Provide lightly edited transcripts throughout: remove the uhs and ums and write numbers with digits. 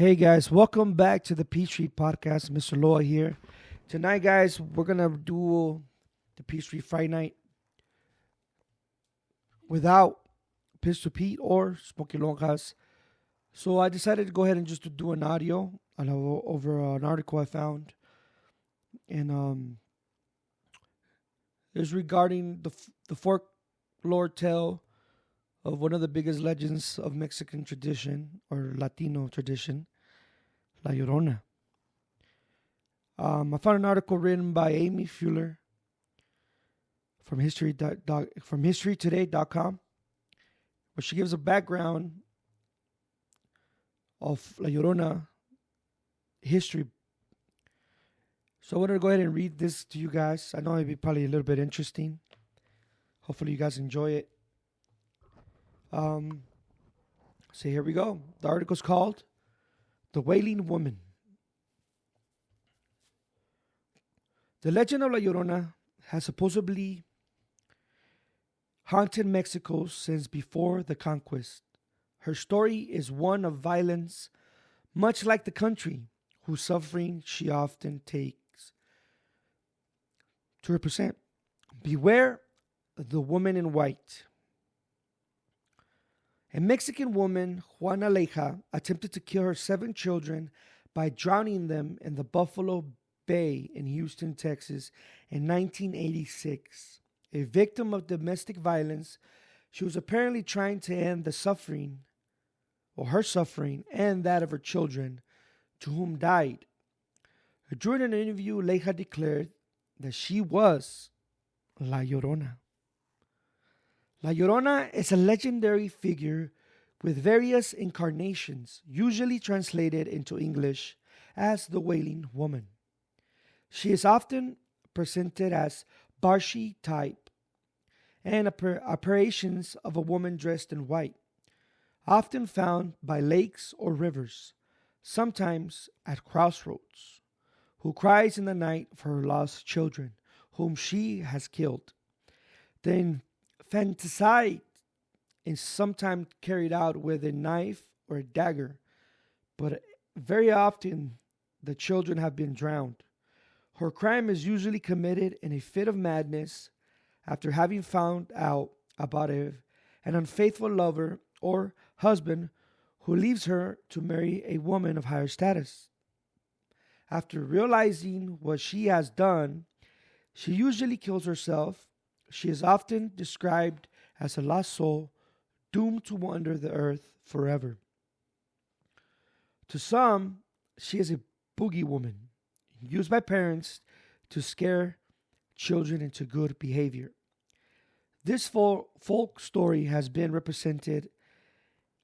Hey guys, welcome back to the Peachtree Podcast. Mr. Loa here. Tonight, guys, we're gonna do the Peachtree Friday Night without Pistol Pete or Smoky Longas. So I decided to go ahead and just to do an audio over an article I found, and it's regarding the folklore tale of one of the biggest legends of Mexican tradition or Latino tradition, La Llorona. I found an article written by Amy Fuller from from historytoday.com, where she gives a background of La Llorona history. So I wanted to go ahead and read this to you guys. I know it'd be probably a little bit interesting. Hopefully you guys enjoy it. So here we go. The article's called The Wailing Woman. The legend of La Llorona has supposedly haunted Mexico since before the conquest. Her story is one of violence, much like the country, whose suffering she often takes to represent. Beware the woman in white. A Mexican woman, Juana Leija, attempted to kill her 7 children by drowning them in the Buffalo Bay in Houston, Texas in 1986. A victim of domestic violence, she was apparently trying to end the suffering, or her suffering, and that of her children, to whom died. During an interview, Leija declared that she was La Llorona. La Llorona is a legendary figure with various incarnations, usually translated into English as the Wailing Woman. She is often presented as Barshi type and apparitions of a woman dressed in white, often found by lakes or rivers, sometimes at crossroads, who cries in the night for her lost children, whom she has killed. The infanticide is sometimes carried out with a knife or a dagger, but very often the children have been drowned. Her crime is usually committed in a fit of madness after having found out about an unfaithful lover or husband who leaves her to marry a woman of higher status. After realizing what she has done, she usually kills herself. She is often described as a lost soul doomed to wander the earth forever. To some, she is a boogie woman used by parents to scare children into good behavior. This folk story has been represented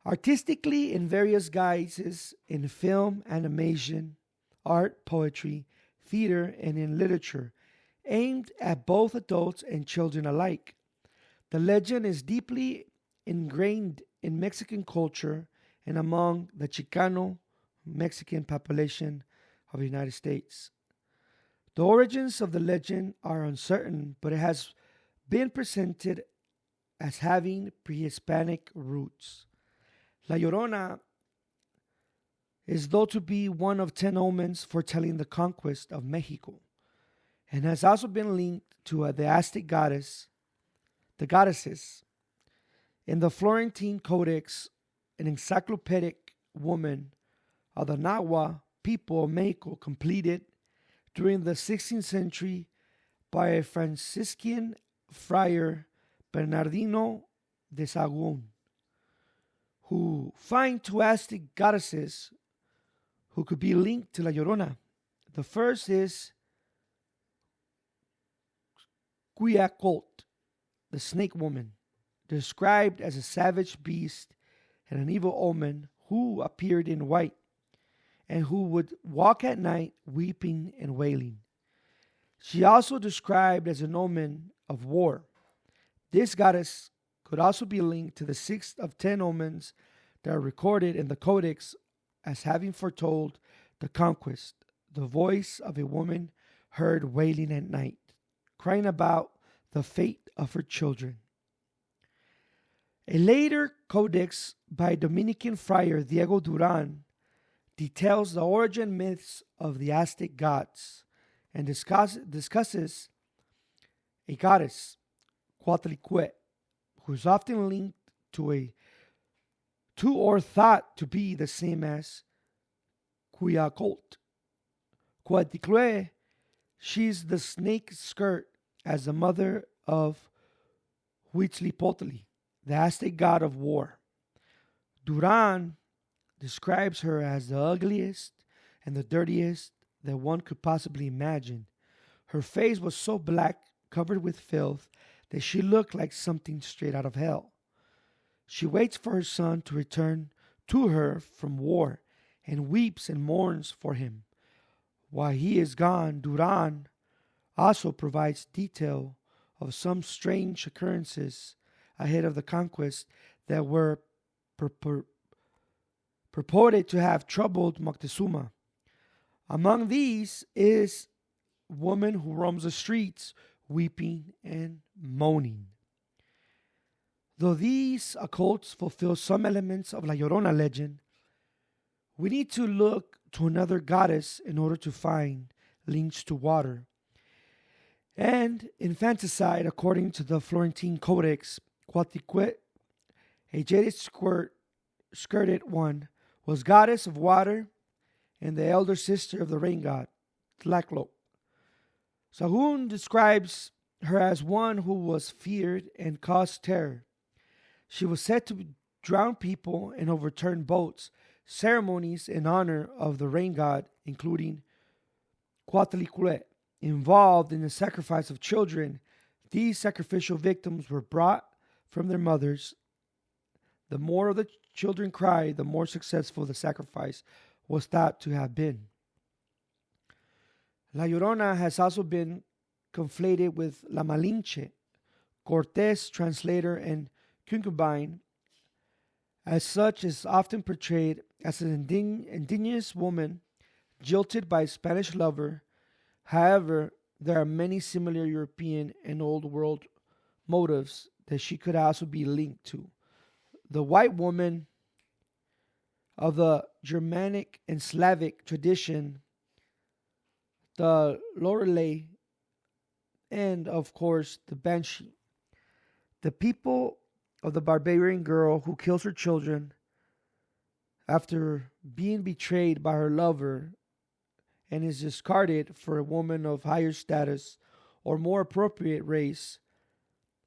artistically in various guises in film, animation, art, poetry, theater, and in literature, aimed at both adults and children alike. The legend is deeply ingrained in Mexican culture and among the Chicano Mexican population of the United States. The origins of the legend are uncertain, but it has been presented as having pre-Hispanic roots. La Llorona is thought to be one of 10 omens foretelling the conquest of Mexico, and has also been linked to the Aztec goddesses. In the Florentine Codex, an encyclopedic woman of the Nahua people of Mexico, completed during the 16th century by a Franciscan friar Bernardino de Sahagún, who find 2 Aztec goddesses who could be linked to La Llorona. The first is Cuyacolt, the snake woman, described as a savage beast and an evil omen who appeared in white and who would walk at night weeping and wailing. She also described as an omen of war. This goddess could also be linked to the 6th of 10 omens that are recorded in the Codex as having foretold the conquest, the voice of a woman heard wailing at night, crying about the fate of her children. A later codex by Dominican friar Diego Duran details the origin myths of the Aztec gods and discusses a goddess, Coatlicue, who is often linked to or thought to be the same as Cuyacolt. Coatlicue, she's the snake skirt as the mother of Huitzilopotli, the Aztec god of war. Duran describes her as the ugliest and the dirtiest that one could possibly imagine. Her face was so black, covered with filth, that she looked like something straight out of hell. She waits for her son to return to her from war and weeps and mourns for him. While he is gone, Duran also provides detail of some strange occurrences ahead of the conquest that were purported to have troubled Moctezuma. Among these is a woman who roams the streets weeping and moaning. Though these occults fulfill some elements of La Llorona legend, we need to look to another goddess in order to find links to water. And infanticide, according to the Florentine Codex, Coatlicue, a jaded skirted one, was goddess of water and the elder sister of the rain god, Tlaloc. Sahun describes her as one who was feared and caused terror. She was said to drown people and overturn boats, ceremonies in honor of the rain god, including Coatlicue, involved in the sacrifice of children. These sacrificial victims were brought from their mothers. The more of the children cried, the more successful the sacrifice was thought to have been. La Llorona has also been conflated with La Malinche, Cortés translator and concubine. As such, is often portrayed as an indigenous woman jilted by a Spanish lover. However, there are many similar European and Old World motives that she could also be linked to. The white woman of the Germanic and Slavic tradition, the Lorelei, and of course the Banshee. The people of the barbarian girl who kills her children after being betrayed by her lover and is discarded for a woman of higher status or more appropriate race,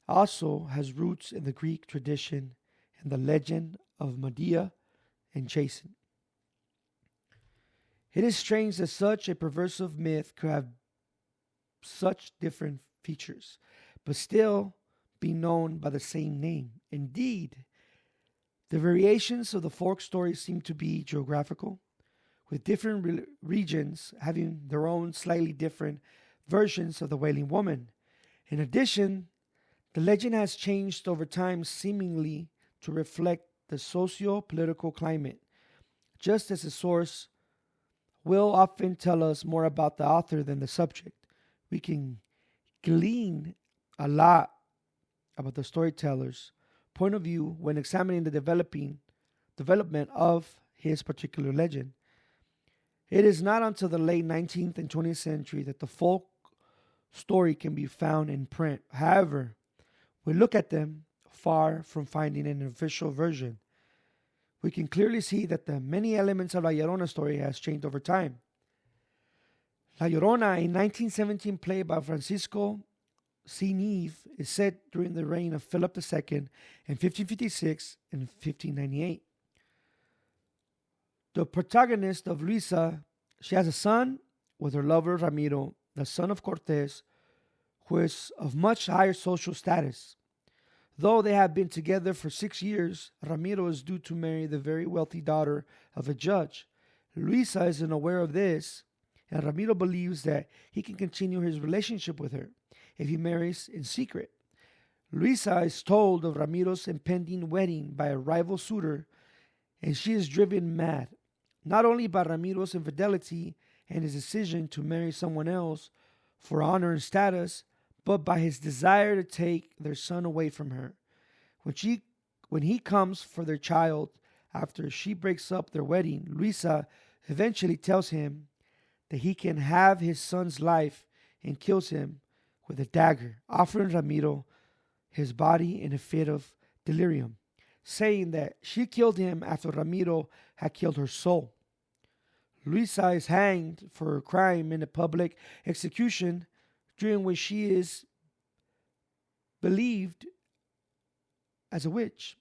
also has roots in the Greek tradition and the legend of Medea and Jason. It is strange that such a perversive myth could have such different features, but still be known by the same name. Indeed, the variations of the folk story seem to be geographical, with different regions having their own slightly different versions of the Wailing Woman. In addition, the legend has changed over time, seemingly to reflect the socio-political climate, just as the source will often tell us more about the author than the subject. We can glean a lot about the storyteller's point of view when examining the development of his particular legend. It is not until the late 19th and 20th century that the folk story can be found in print. However, we look at them far from finding an official version. We can clearly see that the many elements of La Llorona story has changed over time. La Llorona, a 1917 play by Francisco C. Neve, is set during the reign of Philip II in 1556 and 1598. The protagonist of Luisa, she has a son with her lover Ramiro, the son of Cortés, who is of much higher social status. Though they have been together for 6 years, Ramiro is due to marry the very wealthy daughter of a judge. Luisa isn't aware of this, and Ramiro believes that he can continue his relationship with her if he marries in secret. Luisa is told of Ramiro's impending wedding by a rival suitor, and she is driven mad, not only by Ramiro's infidelity and his decision to marry someone else for honor and status, but by his desire to take their son away from her. When he comes for their child after she breaks up their wedding, Luisa eventually tells him that he can have his son's life and kills him with a dagger, offering Ramiro his body in a fit of delirium, saying that she killed him after Ramiro had killed her soul. Luisa is hanged for her crime in a public execution during which she is believed as a witch.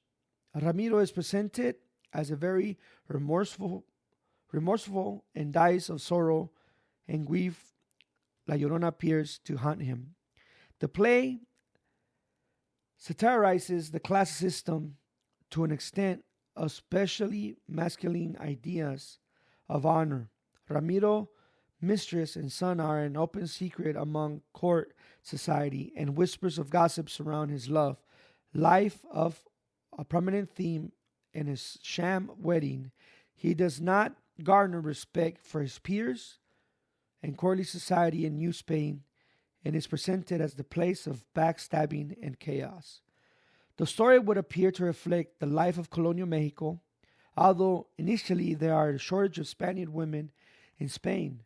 Ramiro is presented as a very remorseful and dies of sorrow and grief. La Llorona appears to haunt him. The play satirizes the class system to an extent, especially masculine ideas of honor. Ramiro, mistress, and son are an open secret among court society, and whispers of gossip surround his love life of a prominent theme in his sham wedding. He does not garner respect for his peers and courtly society in New Spain, and is presented as the place of backstabbing and chaos. The story would appear to reflect the life of colonial Mexico, although initially there are a shortage of Spaniard women in Spain,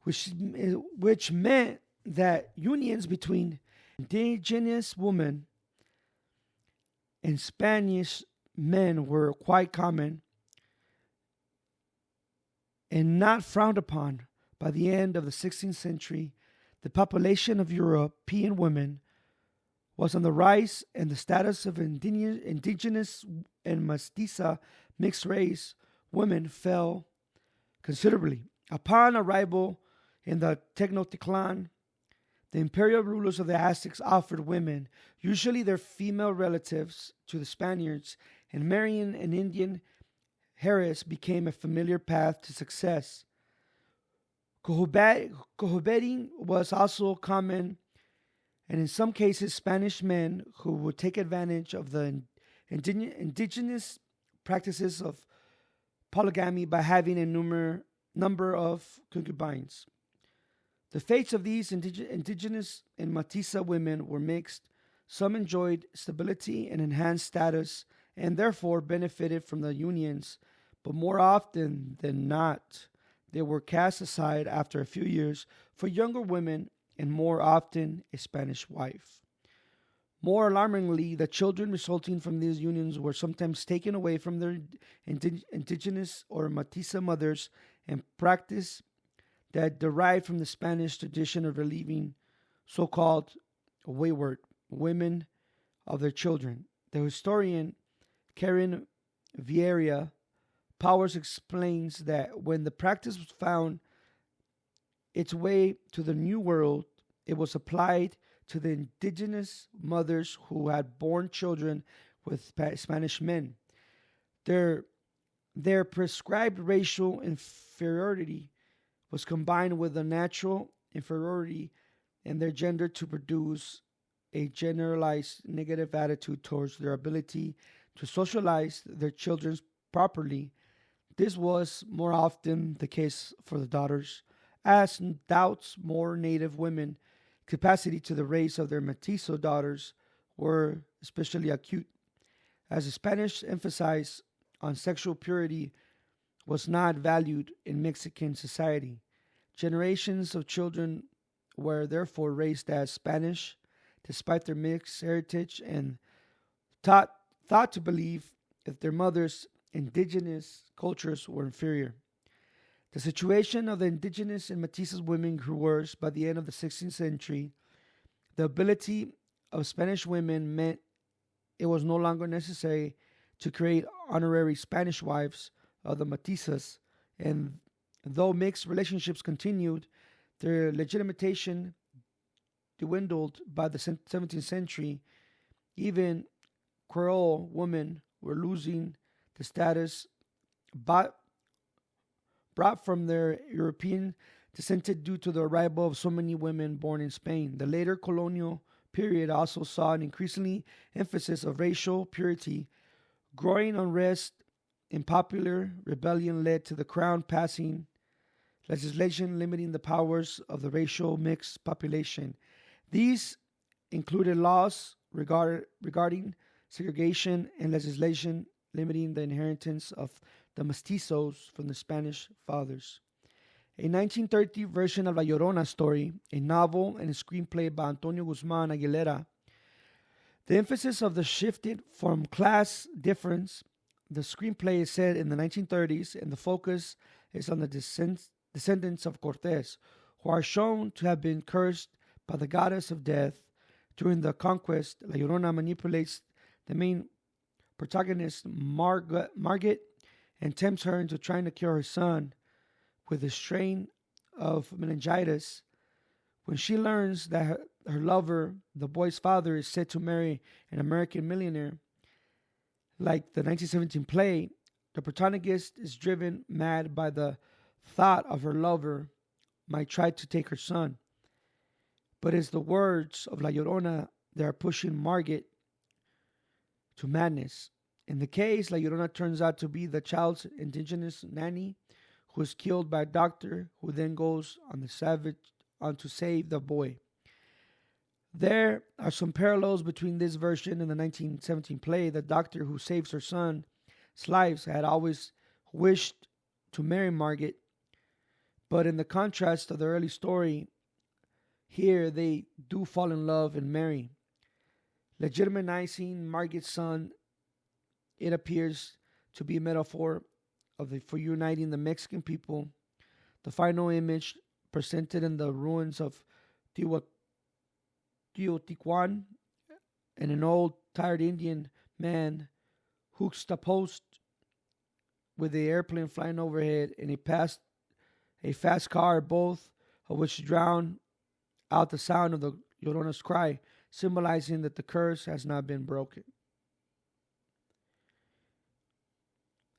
which meant that unions between indigenous women and Spanish men were quite common and not frowned upon. By the end of the 16th century, the population of European women was on the rise, and the status of indigenous and mestiza mixed race women fell considerably. Upon arrival in the Tenochtitlan, the imperial rulers of the Aztecs offered women, usually their female relatives, to the Spaniards, and marrying an Indian heiress became a familiar path to success. Cohabiting was also common, and in some cases, Spanish men who would take advantage of the indigenous practices of polygamy by having a number of concubines. The fates of these indigenous and mestiza women were mixed. Some enjoyed stability and enhanced status, and therefore benefited from the unions, but more often than not, they were cast aside after a few years for younger women, and more often a Spanish wife. More alarmingly, the children resulting from these unions were sometimes taken away from their indigenous or mestiza mothers, and practice that derived from the Spanish tradition of relieving so-called wayward women of their children. The historian Karen Vieira Powers explains that when the practice was found its way to the New World, it was applied to the indigenous mothers who had borne children with Spanish men. Their prescribed racial inferiority was combined with a natural inferiority in their gender to produce a generalized negative attitude towards their ability to socialize their children properly. This was more often the case for the daughters, as doubts more native women capacity to the race of their mestizo daughters were especially acute, as the Spanish emphasis on sexual purity was not valued in Mexican society. Generations of children were therefore raised as Spanish, despite their mixed heritage, and thought to believe that their mothers' indigenous cultures were inferior. The situation of the indigenous and mestiza women grew worse by the end of the 16th century. The ability of Spanish women meant it was no longer necessary to create honorary Spanish wives of the mestizas, and though mixed relationships continued, their legitimation dwindled by the 17th century. Even Creole women were losing the status brought from their European descent due to the arrival of so many women born in Spain. The later colonial period also saw an increasingly emphasis of racial purity. Growing unrest and popular rebellion led to the crown passing legislation limiting the powers of the racial mixed population. These included laws regarding segregation and legislation limiting the inheritance of the mestizos from the Spanish fathers. A 1930 version of La Llorona story, a novel and a screenplay by Antonio Guzman Aguilera. The emphasis of the shifted from class difference. The screenplay is set in the 1930s, and the focus is on the descendants of Cortés, who are shown to have been cursed by the goddess of death. During the conquest, La Llorona manipulates the main protagonist, Margaret, and tempts her into trying to cure her son with a strain of meningitis. When she learns that her lover, the boy's father, is set to marry an American millionaire, like the 1917 play, the protagonist is driven mad by the thought of her lover might try to take her son. But it's the words of La Llorona that are pushing Margaret to madness. In the case, La Llorona turns out to be the child's indigenous nanny who is killed by a doctor who then goes on to save the boy. There are some parallels between this version and the 1917 play. The doctor who saves her son's life had always wished to marry Margaret, but in the contrast of the early story, here they do fall in love and marry. Legitimizing Margaret's son, it appears to be a metaphor for uniting the Mexican people. The final image presented in the ruins of Teotihuacan, and an old, tired Indian man juxtaposed with the airplane flying overhead and a fast car, both of which drown out the sound of the Llorona's cry, symbolizing that the curse has not been broken.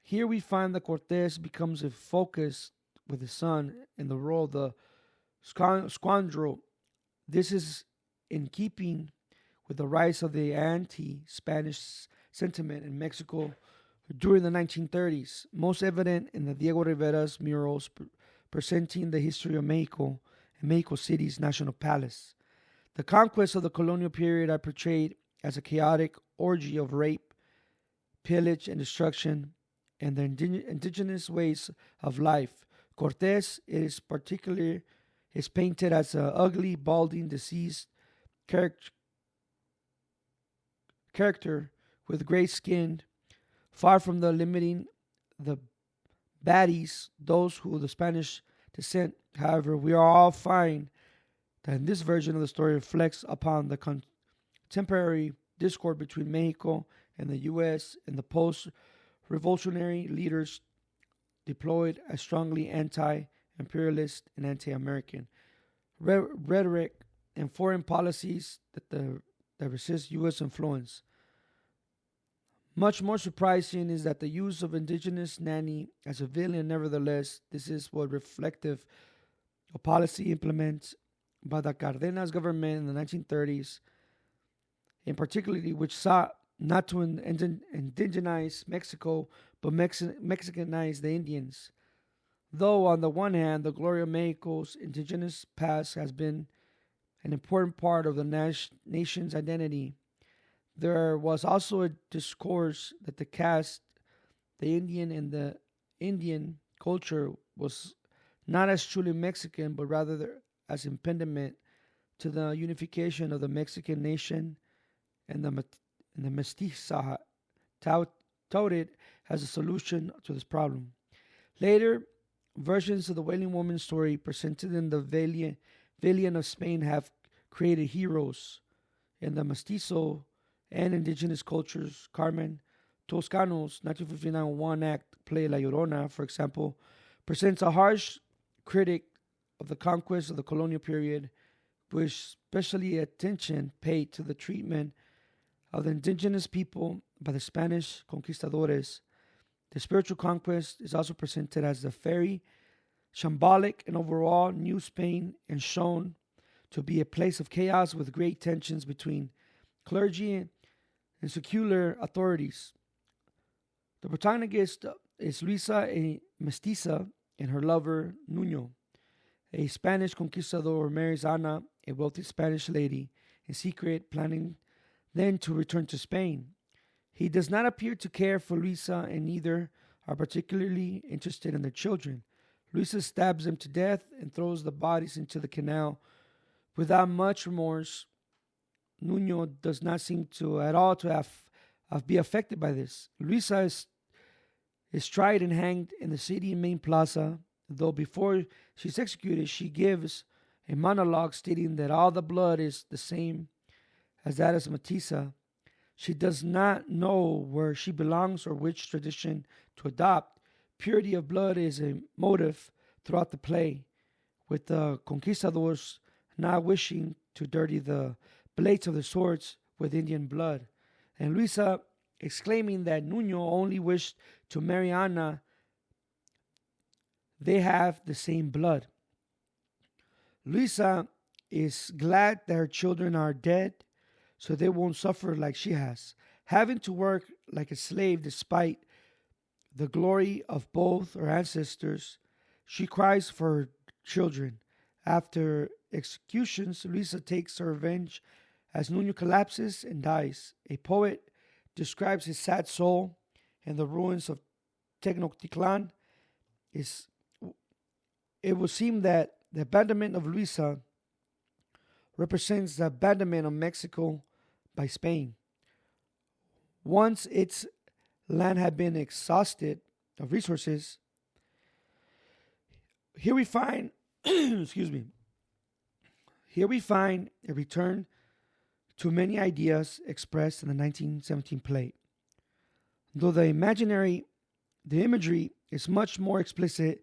Here we find that Cortés becomes a focus with his son in the role of the scoundrel. This is in keeping with the rise of the anti-Spanish sentiment in Mexico during the 1930s, most evident in the Diego Rivera's murals presenting the history of Mexico and Mexico City's National Palace. The conquest of the colonial period are portrayed as a chaotic orgy of rape, pillage, and destruction, and the indigenous ways of life. Cortés is painted as an ugly, balding, diseased character with gray skin, far from the limiting the baddies, those who the Spanish descent. However, we are all find that in this version of the story reflects upon the contemporary discord between Mexico and the U.S. and the post-revolutionary leaders deployed as strongly anti-imperialist and anti-American rhetoric and foreign policies that resist U.S. influence. Much more surprising is that the use of indigenous nanny as a villain, nevertheless, this is what reflective of policy implemented by the Cardenas government in the 1930s, in particularly which sought not to indigenize Mexico, but Mexicanize the Indians. Though, on the one hand, the glory of Mexico's indigenous past has been an important part of the nation's identity, there was also a discourse that the caste, the Indian, and the Indian culture was not as truly Mexican, but rather as impediment to the unification of the Mexican nation, and the mestiza touted as a solution to this problem. Later, versions of the Wailing Woman story presented in the Valiant of Spain have created heroes in the mestizo and indigenous cultures. Carmen Toscano's 1959 one-act play La Llorona, for example, presents a harsh critic of the conquest of the colonial period, with especially attention paid to the treatment of the indigenous people by the Spanish conquistadores. The spiritual conquest is also presented as the very shambolic and overall New Spain, and shown to be a place of chaos with great tensions between clergy and secular authorities. The protagonist is Luisa, a mestiza, and her lover, Nuño. A Spanish conquistador marries Ana, a wealthy Spanish lady, in secret, planning then to return to Spain. He does not appear to care for Luisa, and neither are particularly interested in their children. Luisa stabs them to death and throws the bodies into the canal without much remorse. Nuno does not seem to at all to have be affected by this. Luisa is tried and hanged in the city main plaza, though before she's executed, she gives a monologue stating that all the blood is the same as that of Matissa. She does not know where she belongs or which tradition to adopt. Purity of blood is a motive throughout the play, with the conquistadors not wishing to dirty the blades of their swords with Indian blood, and Luisa exclaiming that Nuno only wished to marry Anna. They have the same blood. Luisa is glad that her children are dead so they won't suffer like she has, having to work like a slave despite the glory of both her ancestors. She cries for her children. After executions, Luisa takes her revenge as Nuno collapses and dies. A poet describes his sad soul in the ruins of Tenochtitlan. It would seem that the abandonment of Luisa represents the abandonment of Mexico by Spain. Once its land had been exhausted of resources, here we find excuse me. Here we find a return to many ideas expressed in the 1917 play. Though the imagery is much more explicit,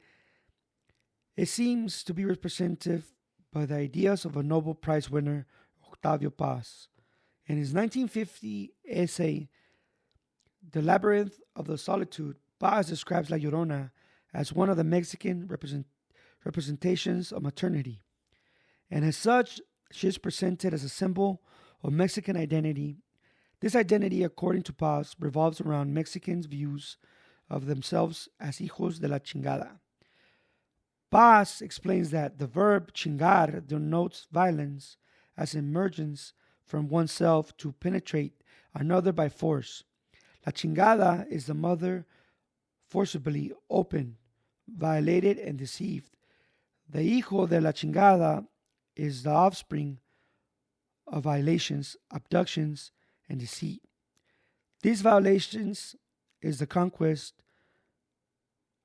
it seems to be representative by the ideas of a Nobel Prize winner, Octavio Paz. In his 1950 essay, The Labyrinth of the Solitude, Paz describes La Llorona as one of the Mexican representations of maternity, and as such, she is presented as a symbol of Mexican identity. This identity, according to Paz, revolves around Mexicans' views of themselves as hijos de la chingada. Paz explains that the verb chingar denotes violence as emergence from oneself to penetrate another by force. La chingada is the mother forcibly opened, violated, and deceived. The hijo de la chingada is the offspring of violations, abductions, and deceit. These violations is the conquest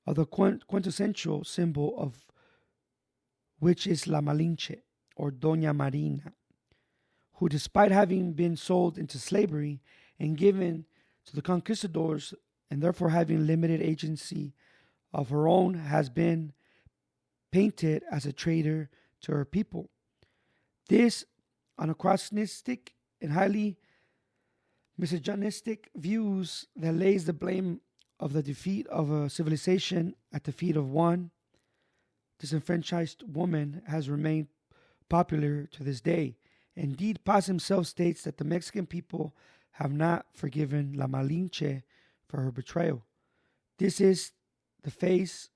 of the quintessential symbol of which is La Malinche, or Doña Marina, who, despite having been sold into slavery and given to the conquistadors, and therefore having limited agency of her own, has been painted as a traitor to her people. This anachronistic and highly misogynistic views that lays the blame of the defeat of a civilization at the feet of one disenfranchised woman has remained popular to this day. Indeed, Paz himself states that the Mexican people have not forgiven La Malinche for her betrayal. This is the face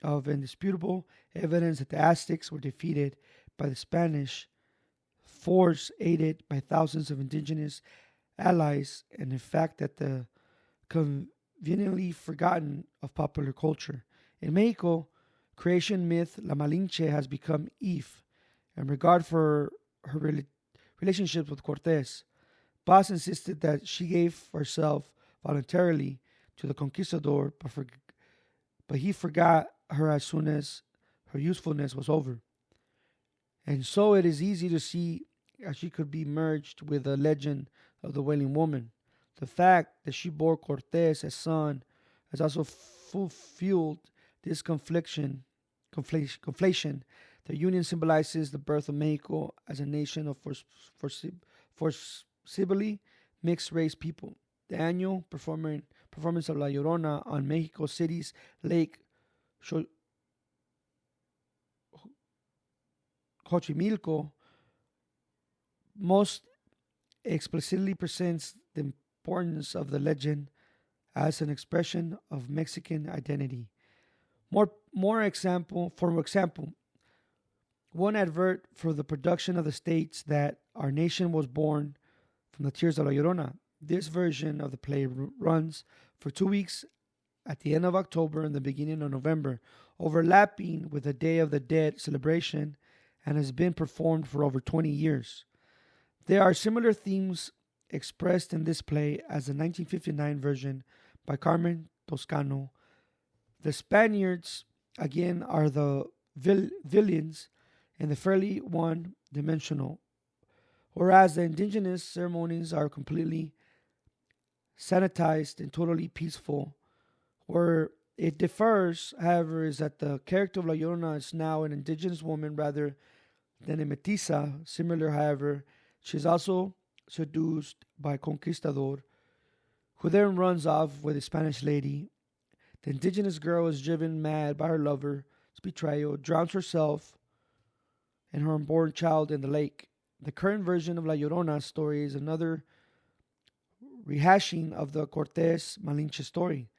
of indisputable evidence that the Aztecs were defeated by the Spanish force aided by thousands of indigenous allies, and in fact that the conveniently forgotten of popular culture. In Mexico, creation myth La Malinche has become Eve, in regard for her relationships with Cortés. Paz insisted that she gave herself voluntarily to the conquistador, but he forgot her as soon as her usefulness was over. And so it is easy to see how she could be merged with the legend of the Wailing Woman. The fact that she bore Cortés as son has also fueled this conflation. The union symbolizes the birth of Mexico as a nation of forcibly mixed race people. The annual performance of La Llorona on Mexico City's Lake Xochimilco most explicitly presents the importance of the legend as an expression of Mexican identity. For example, one advert for the production of the states that our nation was born from the tears of La Llorona. This version of the play runs for 2 weeks at the end of October and the beginning of November, overlapping with the Day of the Dead celebration, and has been performed for over 20 years. There are similar themes expressed in this play as the 1959 version by Carmen Toscano. The Spaniards, again, are the villains and the fairly one dimensional, whereas the indigenous ceremonies are completely sanitized and totally peaceful. Where it differs, however, is that the character of La Llorona is now an indigenous woman rather than a mestiza. Similar, however, she is also seduced by a conquistador, who then runs off with a Spanish lady. The indigenous girl is driven mad by her lover's betrayal, drowns herself and her unborn child in the lake. The current version of La Llorona story is another rehashing of the Cortés Malinche story.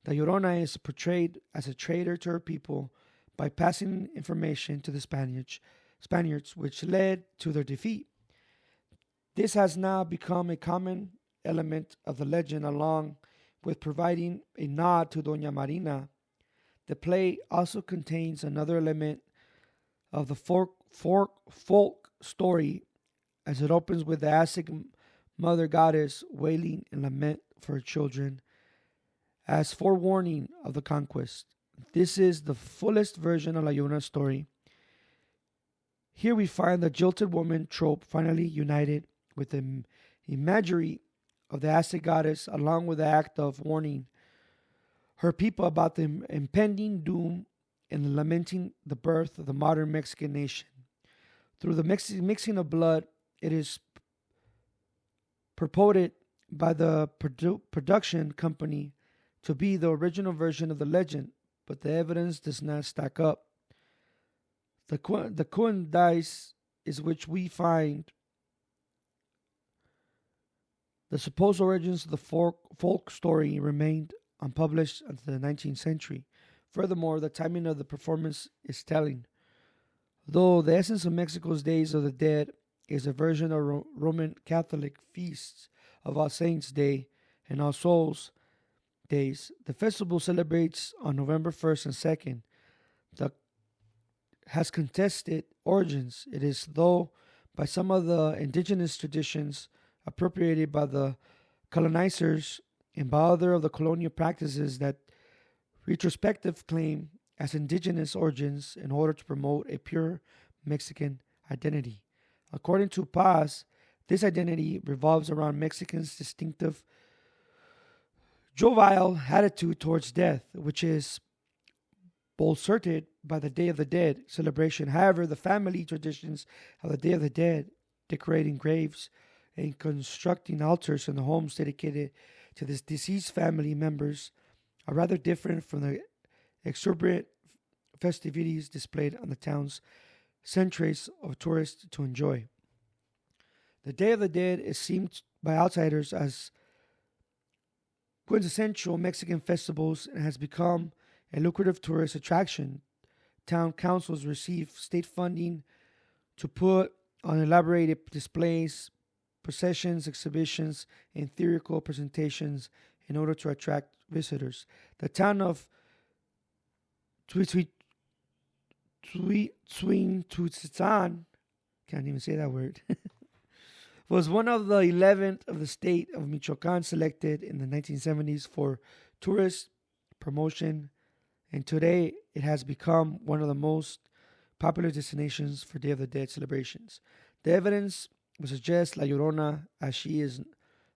La Llorona is portrayed as a traitor to her people by passing information to the Spaniards, which led to their defeat. This has now become a common element of the legend, along with providing a nod to Doña Marina. The play also contains another element of the folk story, as it opens with the Aztec mother goddess wailing in lament for her children as forewarning of the conquest. This is the fullest version of La Llorona's story. Here we find the jilted woman trope finally united with the imagery of the Aztec goddess, along with the act of warning her people about the impending doom and lamenting the birth of the modern Mexican nation. Through the mixing of blood, it is purported by the production company to be the original version of the legend, but the evidence does not stack up. The coincides is which we find the supposed origins of the folk story remained unpublished until the 19th century. Furthermore, the timing of the performance is telling. Though the essence of Mexico's Days of the Dead is a version of Roman Catholic feasts of All Saints' Day and All Souls' Days, the festival celebrates on November 1st and 2nd. The has contested origins. It is, though, by some of the indigenous traditions appropriated by the colonizers and by other of the colonial practices that retrospective claim as indigenous origins in order to promote a pure Mexican identity. According to Paz, this identity revolves around Mexicans' distinctive jovial attitude towards death, which is bolstered by the Day of the Dead celebration. However, the family traditions of the Day of the Dead, decorating graves and constructing altars in the homes dedicated to this deceased family members, are rather different from the exuberant festivities displayed on the town's centuries of tourists to enjoy. The Day of the Dead is seen by outsiders as quintessential Mexican festivals and has become a lucrative tourist attraction. Town councils receive state funding to put on elaborated displays, processions, exhibitions, and theatrical presentations in order to attract visitors. The town of Tuitzin, can't even say that word, was one of the 11th of the state of Michoacan selected in the 1970s for tourist promotion, and today it has become one of the most popular destinations for Day of the Dead celebrations. The evidence would suggest La Llorona, as she is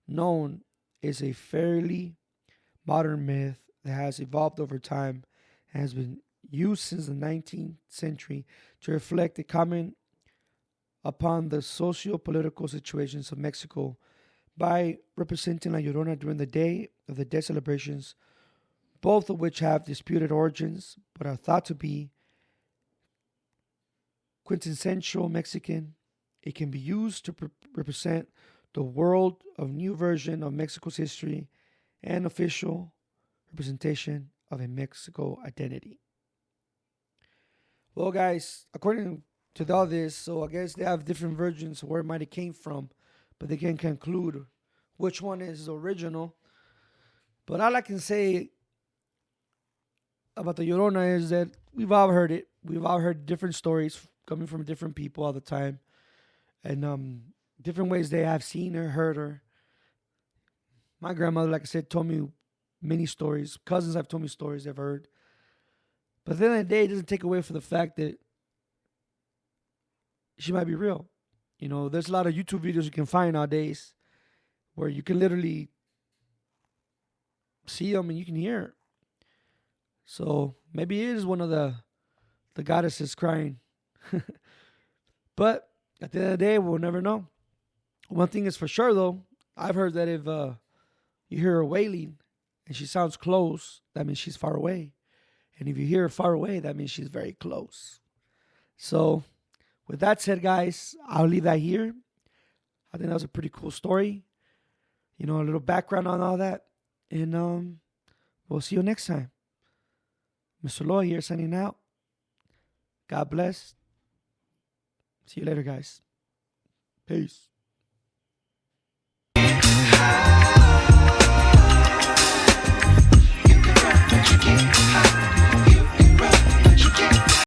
known, is a fairly modern myth that has evolved over time and has been used since the 19th century to reflect a comment upon the socio-political situations of Mexico by representing La Llorona during the Day of the Dead celebrations, both of which have disputed origins but are thought to be quintessential Mexican. It can be used to represent the world of new version of Mexico's history and official representation of a Mexico identity. Well, guys, according to all this, so I guess they have different versions of where it might have came from, but they can't conclude which one is the original. But all I can say about the Llorona is that we've all heard it. We've all heard different stories coming from different people all the time, and different ways they have seen her, heard her. My grandmother, like I said, told me many stories. Cousins have told me stories they've heard. But at the end of the day, it doesn't take away from the fact that she might be real. You know, there's a lot of YouTube videos you can find nowadays where you can literally see them and you can hear her. So maybe it is one of the goddesses crying. But at the end of the day, we'll never know. One thing is for sure, though, I've heard that if you hear her wailing and she sounds close, that means she's far away. And if you hear her far away, that means she's very close. So, with that said, guys, I'll leave that here. I think that was a pretty cool story. You know, a little background on all that. And we'll see you next time. Mr. Lloyd here signing out. God bless. See you later, guys. Peace.